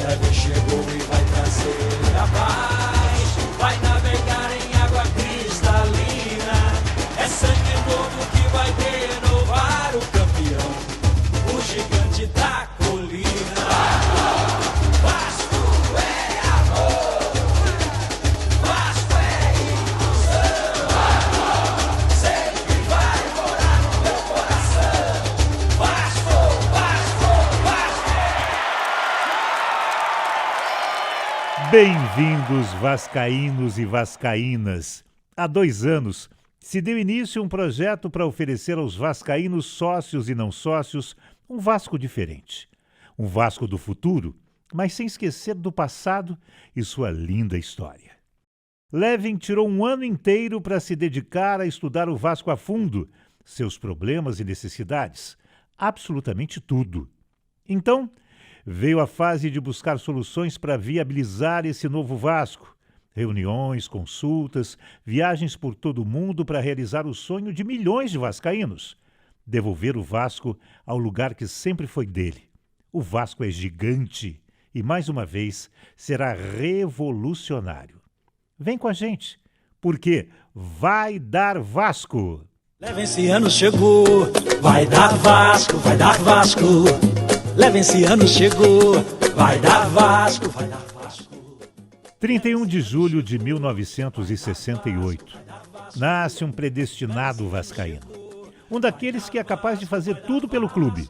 Leve chegou e vai trazer a paz, vai navegar em água cristalina. É sangue novo que vai renovar o campeão, o gigante da colina. Vasco é amor, Vasco é ilusão, sempre vai morar no meu coração. Vasco, Vasco, Vasco. Bem-vindos, vascaínos e vascaínas. Há 2 anos, se deu início um projeto para oferecer aos vascaínos sócios e não sócios um Vasco diferente. Um Vasco do futuro, mas sem esquecer do passado e sua linda história. Levin tirou 1 ano inteiro para se dedicar a estudar o Vasco a fundo, seus problemas e necessidades, absolutamente tudo. Então, veio a fase de buscar soluções para viabilizar esse novo Vasco. Reuniões, consultas, viagens por todo o mundo para realizar o sonho de milhões de vascaínos. Devolver o Vasco ao lugar que sempre foi dele. O Vasco é gigante e, mais uma vez, será revolucionário. Vem com a gente, porque vai dar Vasco! Leve esse ano chegou, vai dar Vasco, vai dar Vasco. Leve esse ano chegou, vai dar Vasco, vai dar Vasco. 31 de julho de 1968. Nasce um predestinado vascaíno. Um daqueles que é capaz de fazer tudo pelo clube.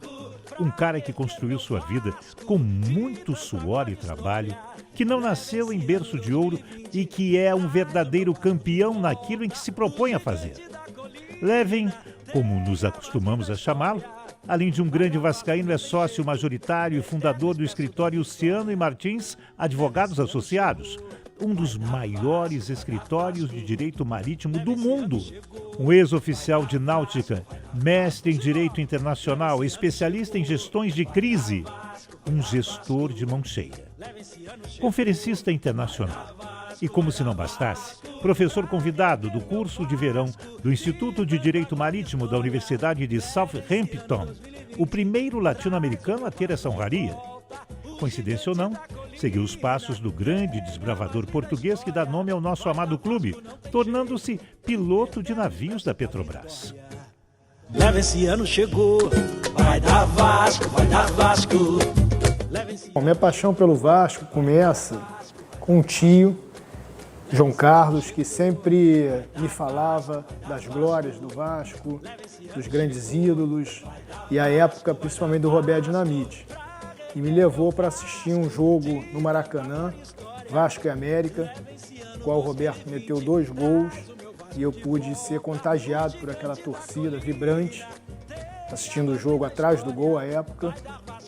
Um cara que construiu sua vida com muito suor e trabalho, que não nasceu em berço de ouro e que é um verdadeiro campeão naquilo em que se propõe a fazer. Levin, como nos acostumamos a chamá-lo, além de um grande vascaíno, é sócio majoritário e fundador do escritório Luciano e Martins Advogados Associados, um dos maiores escritórios de direito marítimo do mundo. Um ex-oficial de náutica, mestre em direito internacional, especialista em gestões de crise, um gestor de mão cheia. Conferencista internacional. E como se não bastasse, professor convidado do curso de verão do Instituto de Direito Marítimo da Universidade de Southampton, o primeiro latino-americano a ter essa honraria. Coincidência ou não, seguiu os passos do grande desbravador português que dá nome ao nosso amado clube, tornando-se piloto de navios da Petrobras. Leve esse ano chegou, vai dar Vasco, vai dar Vasco. Minha paixão pelo Vasco começa com um tio, João Carlos, que sempre me falava das glórias do Vasco, dos grandes ídolos e à época principalmente do Roberto Dinamite. E me levou para assistir um jogo no Maracanã, Vasco e América, no qual o Roberto meteu 2 gols e eu pude ser contagiado por aquela torcida vibrante, assistindo o jogo atrás do gol à época,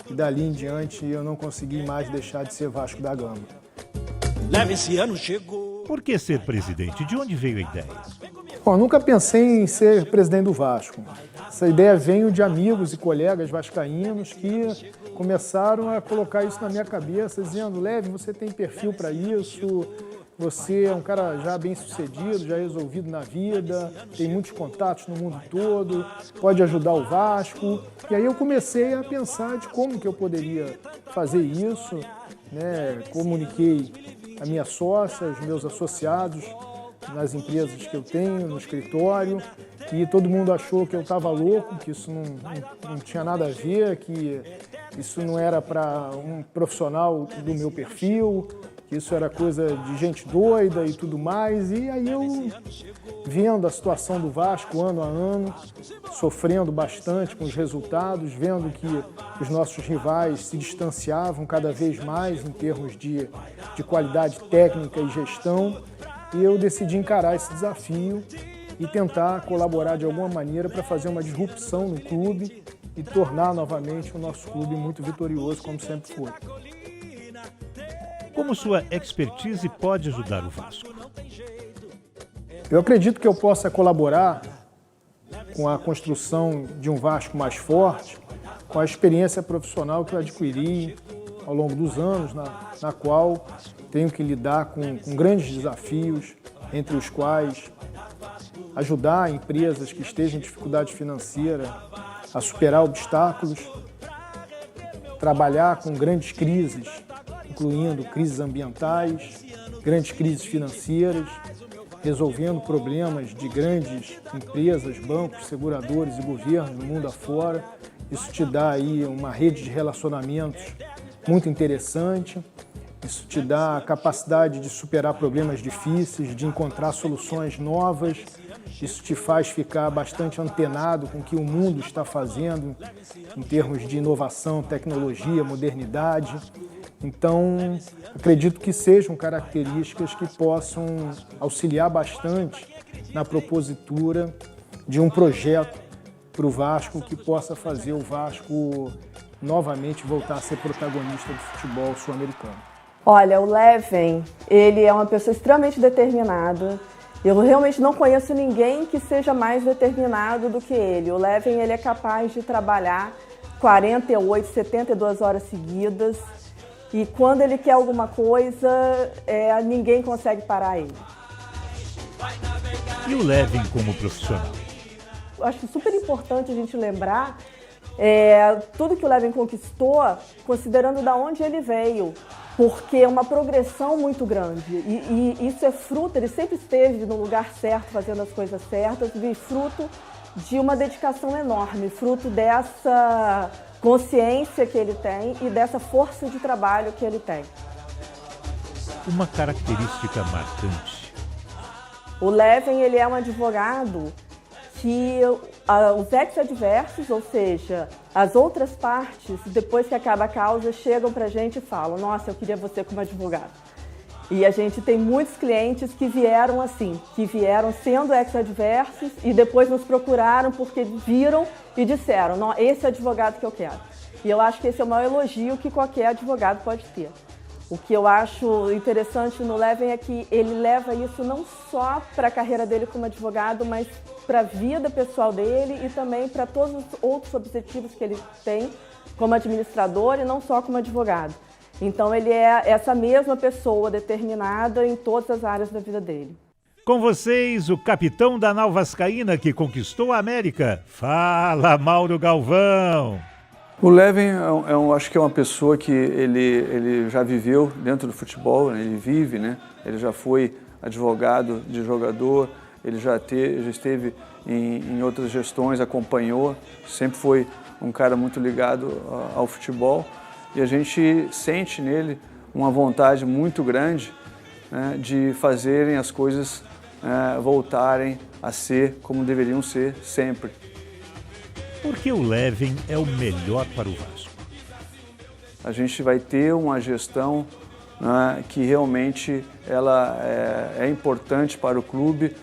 e dali em diante eu não consegui mais deixar de ser Vasco da Gama. Leve esse ano chegou. Por que ser presidente? De onde veio a ideia? Bom, nunca pensei em ser presidente do Vasco. Essa ideia veio de amigos e colegas vascaínos que começaram a colocar isso na minha cabeça, dizendo: Leve, você tem perfil para isso, você é um cara já bem sucedido, já resolvido na vida, tem muitos contatos no mundo todo, pode ajudar o Vasco. E aí eu comecei a pensar de como que eu poderia fazer isso, né? Comuniquei a minha sócia, os meus associados nas empresas que eu tenho, no escritório, e todo mundo achou que eu estava louco, que isso não tinha nada a ver, que isso não era para um profissional do meu perfil, que isso era coisa de gente doida e tudo mais. E aí eu, vendo a situação do Vasco ano a ano, sofrendo bastante com os resultados, vendo que os nossos rivais se distanciavam cada vez mais em termos de qualidade técnica e gestão, e eu decidi encarar esse desafio e tentar colaborar de alguma maneira para fazer uma disrupção no clube e tornar novamente o nosso clube muito vitorioso, como sempre foi. Como sua expertise pode ajudar o Vasco? Eu acredito que eu possa colaborar com a construção de um Vasco mais forte, com a experiência profissional que eu adquiri ao longo dos anos, na qual tenho que lidar com grandes desafios, entre os quais ajudar empresas que estejam em dificuldade financeira a superar obstáculos, trabalhar com grandes crises, incluindo crises ambientais, grandes crises financeiras, resolvendo problemas de grandes empresas, bancos, seguradores e governos no mundo afora. Isso te dá aí uma rede de relacionamentos muito interessante. Isso te dá a capacidade de superar problemas difíceis, de encontrar soluções novas. Isso te faz ficar bastante antenado com o que o mundo está fazendo em termos de inovação, tecnologia, modernidade. Então, acredito que sejam características que possam auxiliar bastante na propositura de um projeto para o Vasco que possa fazer o Vasco novamente voltar a ser protagonista do futebol sul-americano. Olha, o Leven, ele é uma pessoa extremamente determinada. Eu realmente não conheço ninguém que seja mais determinado do que ele. O Leven, ele é capaz de trabalhar 48, 72 horas seguidas. E quando ele quer alguma coisa, ninguém consegue parar ele. E o Leven como profissional? Eu acho super importante a gente lembrar tudo que o Leven conquistou, considerando de onde ele veio. Porque é uma progressão muito grande. E isso é fruto, ele sempre esteve no lugar certo, fazendo as coisas certas, e fruto de uma dedicação enorme, fruto dessa consciência que ele tem e dessa força de trabalho que ele tem. Uma característica marcante. O Leven, ele é um advogado que os ex-adversos, ou seja, as outras partes, depois que acaba a causa, chegam para a gente e falam: nossa, eu queria você como advogado. E a gente tem muitos clientes que vieram assim, que vieram sendo ex-adversos e depois nos procuraram porque viram e disseram: não, esse é o advogado que eu quero. E eu acho que esse é o maior elogio que qualquer advogado pode ter. O que eu acho interessante no Leven é que ele leva isso não só para a carreira dele como advogado, mas para a vida pessoal dele e também para todos os outros objetivos que ele tem como administrador e não só como advogado. Então ele é essa mesma pessoa determinada em todas as áreas da vida dele. Com vocês, o capitão da nau vascaína que conquistou a América. Fala, Mauro Galvão! O Leven, acho que é uma pessoa que ele já viveu dentro do futebol, né? Ele vive, né? Ele já foi advogado de jogador, ele já esteve em outras gestões, acompanhou, sempre foi um cara muito ligado ao futebol. E a gente sente nele uma vontade muito grande, né, de fazerem as coisas voltarem a ser como deveriam ser sempre. Por que o Leven é o melhor para o Vasco? A gente vai ter uma gestão, né, que realmente ela é importante para o clube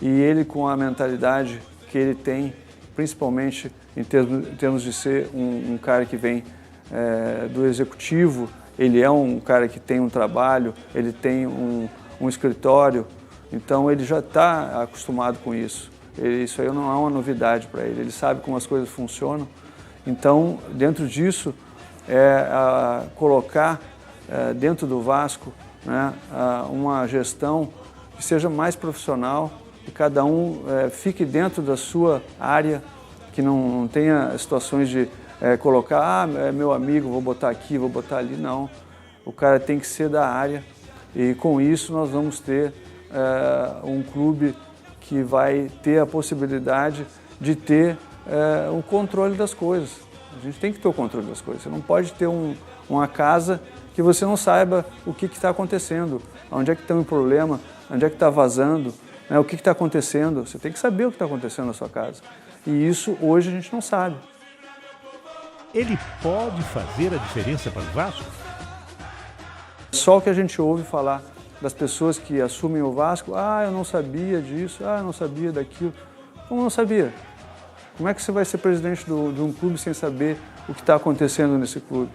e ele, com a mentalidade que ele tem, principalmente em termos de ser um cara que vem do executivo, ele é um cara que tem um trabalho, ele tem um escritório, então ele já está acostumado com isso. Isso aí não é uma novidade para ele, ele sabe como as coisas funcionam. Então, dentro disso, colocar dentro do Vasco, né, uma gestão que seja mais profissional, que cada um fique dentro da sua área, que não tenha situações de colocar, é meu amigo, vou botar aqui, vou botar ali. Não, o cara tem que ser da área e com isso nós vamos ter um clube que vai ter a possibilidade de ter o controle das coisas. A gente tem que ter o controle das coisas. Você não pode ter uma casa que você não saiba o que está acontecendo, onde é que tem um problema, onde é que está vazando, né, o que está acontecendo. Você tem que saber o que está acontecendo na sua casa. E isso hoje a gente não sabe. Ele pode fazer a diferença para o Vasco? Só o que a gente ouve falar das pessoas que assumem o Vasco: ah, eu não sabia disso, ah, eu não sabia daquilo. Como não sabia? Como é que você vai ser presidente de um clube sem saber o que está acontecendo nesse clube?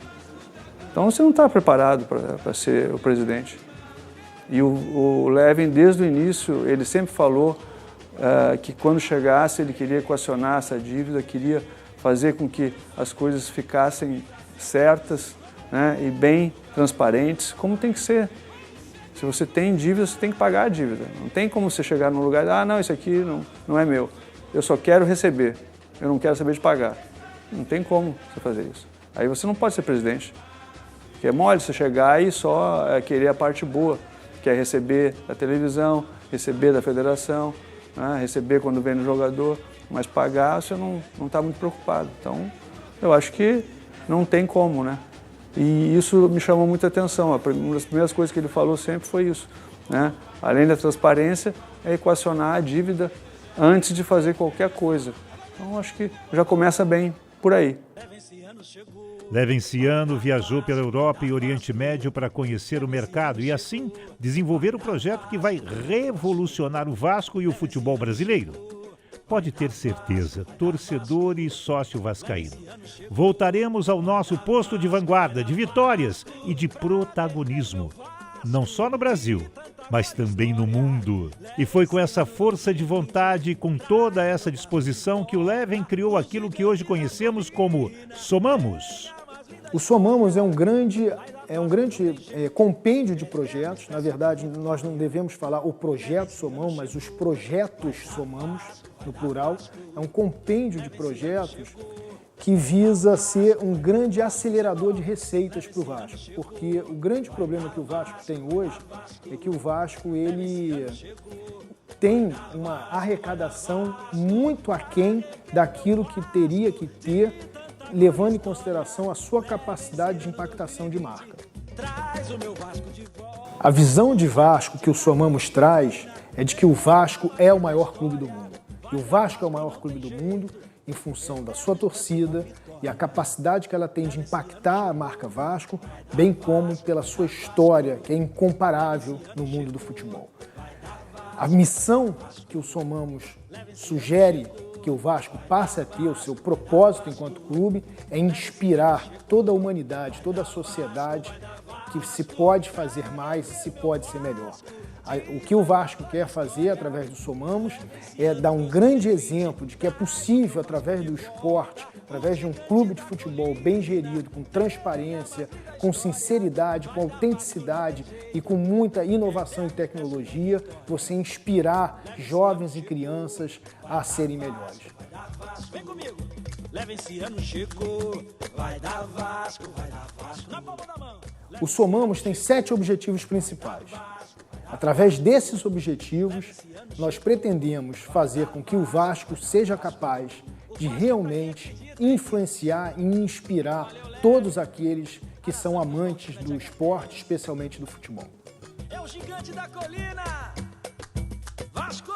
Então você não está preparado para ser o presidente. E o Leven, desde o início, ele sempre falou que quando chegasse ele queria equacionar essa dívida, queria fazer com que as coisas ficassem certas, né, e bem transparentes, como tem que ser. Se você tem dívida, você tem que pagar a dívida. Não tem como você chegar num lugar e dizer: ah, não, isso aqui não é meu. Eu só quero receber, eu não quero saber de pagar. Não tem como você fazer isso. Aí você não pode ser presidente, porque Porque é mole você chegar e só querer a parte boa, que é receber da televisão, receber da federação, né, receber quando vem no jogador, mas pagar você não está muito preocupado. Então, eu acho que não tem como, né? E isso me chamou muita atenção. Uma das primeiras coisas que ele falou sempre foi isso, né? Além da transparência, é equacionar a dívida antes de fazer qualquer coisa. Então, acho que já começa bem por aí. Levenciano viajou pela Europa e Oriente Médio para conhecer o mercado e, assim, desenvolver o projeto que vai revolucionar o Vasco e o futebol brasileiro. Pode ter certeza, torcedor e sócio vascaíno. Voltaremos ao nosso posto de vanguarda, de vitórias e de protagonismo. Não só no Brasil, mas também no mundo. E foi com essa força de vontade e com toda essa disposição que o Leven criou aquilo que hoje conhecemos como Somamos. O Somamos é um grande compêndio de projetos. Na verdade, nós não devemos falar o projeto Somamos, mas os projetos Somamos, no plural. É um compêndio de projetos que visa ser um grande acelerador de receitas para o Vasco. Porque o grande problema que o Vasco tem hoje é que o Vasco ele tem uma arrecadação muito aquém daquilo que teria que ter, levando em consideração a sua capacidade de impactação de marca. A visão de Vasco que o Somamos traz é de que o Vasco é o maior clube do mundo. E o Vasco é o maior clube do mundo em função da sua torcida e a capacidade que ela tem de impactar a marca Vasco, bem como pela sua história, que é incomparável no mundo do futebol. A missão que o Somamos sugere que o Vasco passe a ter, o seu propósito enquanto clube, é inspirar toda a humanidade, toda a sociedade que se pode fazer mais e se pode ser melhor. O que o Vasco quer fazer através do Somamos é dar um grande exemplo de que é possível, através do esporte, através de um clube de futebol bem gerido, com transparência, com sinceridade, com autenticidade e com muita inovação e tecnologia, você inspirar jovens e crianças a serem melhores. Vem comigo, Levenciano chegou, vai dar Vasco, na palma da mão. O Somamos tem 7 objetivos principais. Através desses objetivos, nós pretendemos fazer com que o Vasco seja capaz de realmente influenciar e inspirar todos aqueles que são amantes do esporte, especialmente do futebol. É o gigante da colina, Vasco!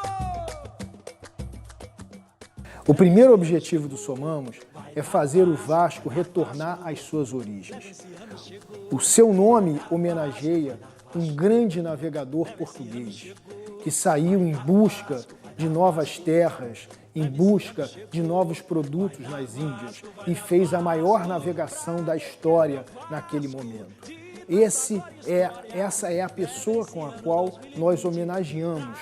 O primeiro objetivo do Somamos é fazer o Vasco retornar às suas origens. O seu nome homenageia um grande navegador português que saiu em busca de novas terras, em busca de novos produtos nas Índias e fez a maior navegação da história naquele momento. Essa é a pessoa com a qual nós homenageamos.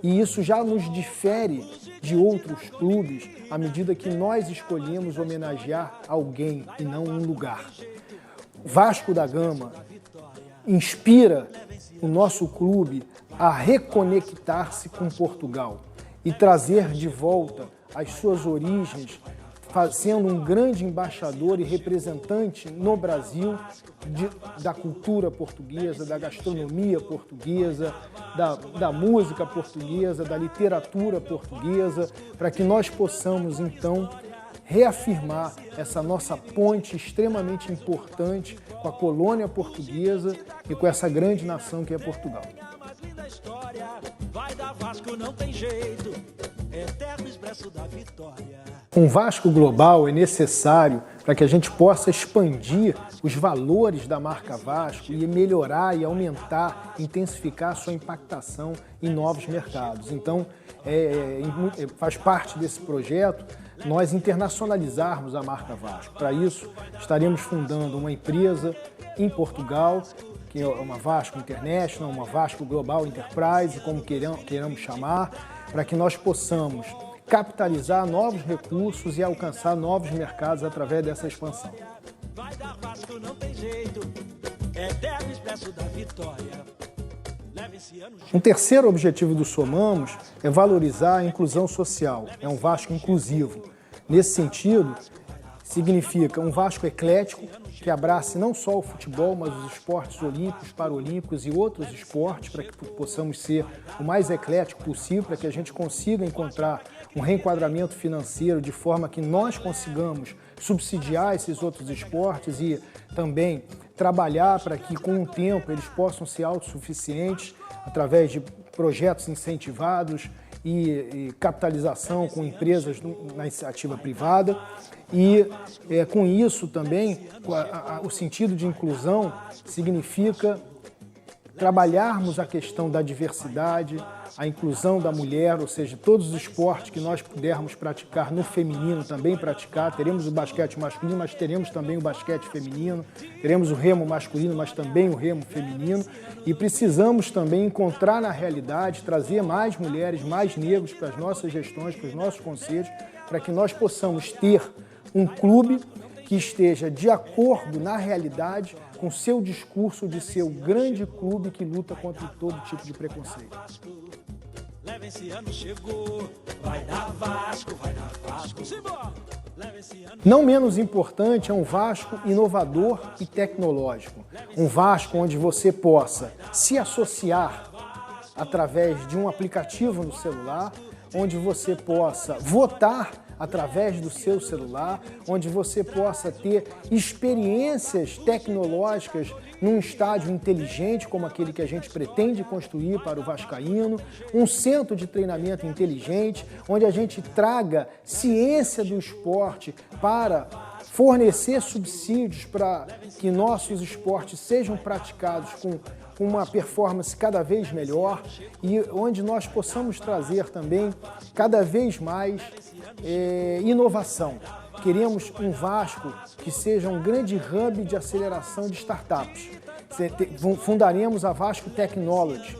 E isso já nos difere de outros clubes à medida que nós escolhemos homenagear alguém e não um lugar. Vasco da Gama inspira o nosso clube a reconectar-se com Portugal e trazer de volta as suas origens, sendo um grande embaixador e representante no Brasil da cultura portuguesa, da gastronomia portuguesa, da música portuguesa, da literatura portuguesa, para que nós possamos, então, reafirmar essa nossa ponte extremamente importante com a colônia portuguesa e com essa grande nação que é Portugal. Um Vasco global é necessário para que a gente possa expandir os valores da marca Vasco e melhorar e aumentar, intensificar a sua impactação em novos mercados. Então, faz parte desse projeto nós internacionalizarmos a marca Vasco. Para isso, estaremos fundando uma empresa em Portugal, que é uma Vasco International, uma Vasco Global Enterprise, como queiramos chamar, para que nós possamos capitalizar novos recursos e alcançar novos mercados através dessa expansão. Vai dar Vasco, não tem jeito, eterno expresso da vitória. Um terceiro objetivo do Somamos é valorizar a inclusão social, é um Vasco inclusivo. Nesse sentido, significa um Vasco eclético, que abrace não só o futebol, mas os esportes olímpicos, paralímpicos e outros esportes, para que possamos ser o mais eclético possível, para que a gente consiga encontrar um reenquadramento financeiro de forma que nós consigamos subsidiar esses outros esportes e também trabalhar para que, com o tempo, eles possam ser autossuficientes através de projetos incentivados e capitalização com empresas na iniciativa privada. E com isso também, o sentido de inclusão significa trabalharmos a questão da diversidade, a inclusão da mulher, ou seja, todos os esportes que nós pudermos praticar no feminino também praticar. Teremos o basquete masculino, mas teremos também o basquete feminino, teremos o remo masculino, mas também o remo feminino. E precisamos também encontrar na realidade, trazer mais mulheres, mais negros para as nossas gestões, para os nossos conselhos, para que nós possamos ter um clube que esteja de acordo na realidade com seu discurso de ser o grande clube que luta contra todo tipo de preconceito. Leva esse ano chegou, vai dar Vasco, vai dar Vasco. Simbora! Leva esse ano. Não menos importante é um Vasco inovador e tecnológico. Um Vasco onde você possa se associar através de um aplicativo no celular, onde você possa votar através do seu celular, onde você possa ter experiências tecnológicas num estádio inteligente como aquele que a gente pretende construir para o vascaíno, um centro de treinamento inteligente, onde a gente traga ciência do esporte para fornecer subsídios para que nossos esportes sejam praticados com uma performance cada vez melhor e onde nós possamos trazer também cada vez mais inovação. Queremos um Vasco que seja um grande hub de aceleração de startups. Fundaremos a Vasco Technology,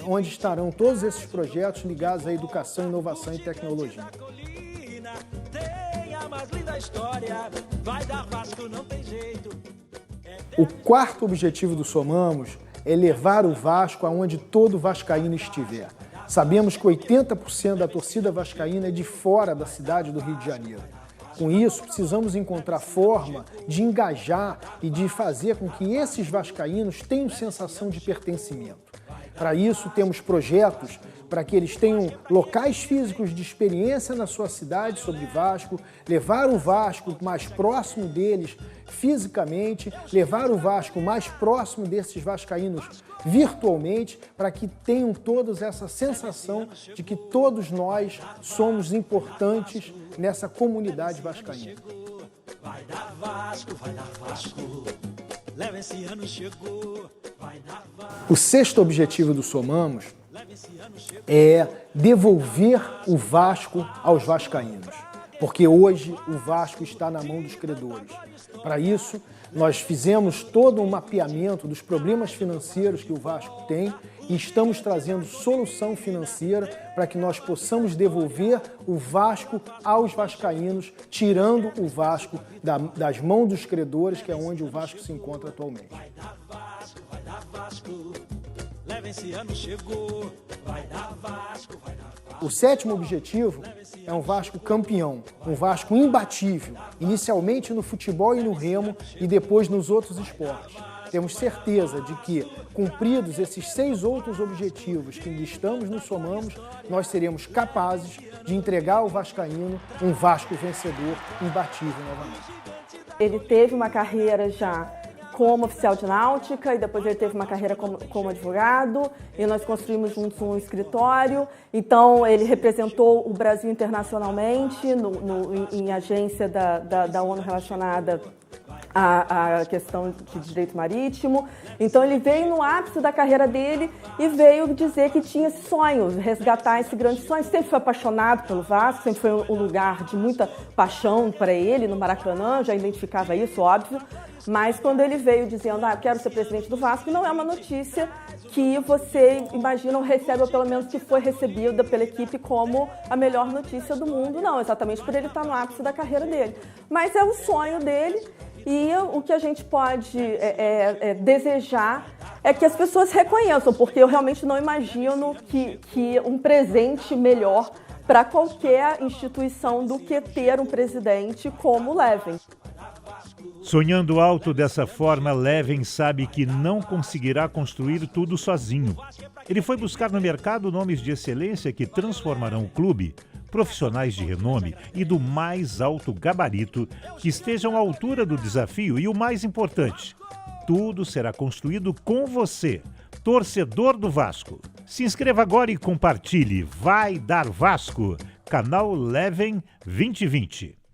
onde estarão todos esses projetos ligados à educação, inovação e tecnologia. O quarto objetivo do Somamos é levar o Vasco aonde todo vascaíno estiver. Sabemos que 80% da torcida vascaína é de fora da cidade do Rio de Janeiro. Com isso, precisamos encontrar forma de engajar e de fazer com que esses vascaínos tenham sensação de pertencimento. Para isso, temos projetos para que eles tenham locais físicos de experiência na sua cidade sobre Vasco, levar o Vasco mais próximo deles fisicamente, levar o Vasco mais próximo desses vascaínos virtualmente, para que tenham todos essa sensação de que todos nós somos importantes nessa comunidade vascaína. Vai dar Vasco, vai dar Vasco. Leva esse ano chegou, vai dar Vasco. O sexto objetivo do Somamos é devolver o Vasco aos vascaínos, porque hoje o Vasco está na mão dos credores. Para isso, nós fizemos todo um mapeamento dos problemas financeiros que o Vasco tem e estamos trazendo solução financeira para que nós possamos devolver o Vasco aos vascaínos, tirando o Vasco das mãos dos credores, que é onde o Vasco se encontra atualmente. Vai dar Vasco, vai dar Vasco. Leva esse ano chegou, vai dar Vasco, vai dar Vasco. O sétimo objetivo é um Vasco campeão, um Vasco imbatível, inicialmente no futebol e no remo e depois nos outros esportes. Temos certeza de que, cumpridos esses 6 outros objetivos que listamos no Somamos, nós seremos capazes de entregar ao vascaíno um Vasco vencedor, imbatível novamente. Ele teve uma carreira já como oficial de náutica e depois ele teve uma carreira como advogado e nós construímos juntos um escritório. Então ele representou o Brasil internacionalmente em agência da ONU relacionada à questão de direito marítimo. Então ele veio no ápice da carreira dele e veio dizer que tinha esse sonho, resgatar esse grande sonho. Sempre foi apaixonado pelo Vasco, sempre foi um lugar de muita paixão para ele no Maracanã, já identificava isso, óbvio. Mas quando ele veio dizendo, eu quero ser presidente do Vasco, não é uma notícia que você imagina ou recebe, ou pelo menos que foi recebida pela equipe como a melhor notícia do mundo. Não, exatamente por ele estar no ápice da carreira dele. Mas é o sonho dele e o que a gente pode desejar é que as pessoas reconheçam, porque eu realmente não imagino que um presente melhor para qualquer instituição do que ter um presidente como o Levin. Sonhando alto dessa forma, Leven sabe que não conseguirá construir tudo sozinho. Ele foi buscar no mercado nomes de excelência que transformarão o clube, profissionais de renome e do mais alto gabarito que estejam à altura do desafio e o mais importante, tudo será construído com você, torcedor do Vasco. Se inscreva agora e compartilhe. Vai dar Vasco! Canal Leven 2020.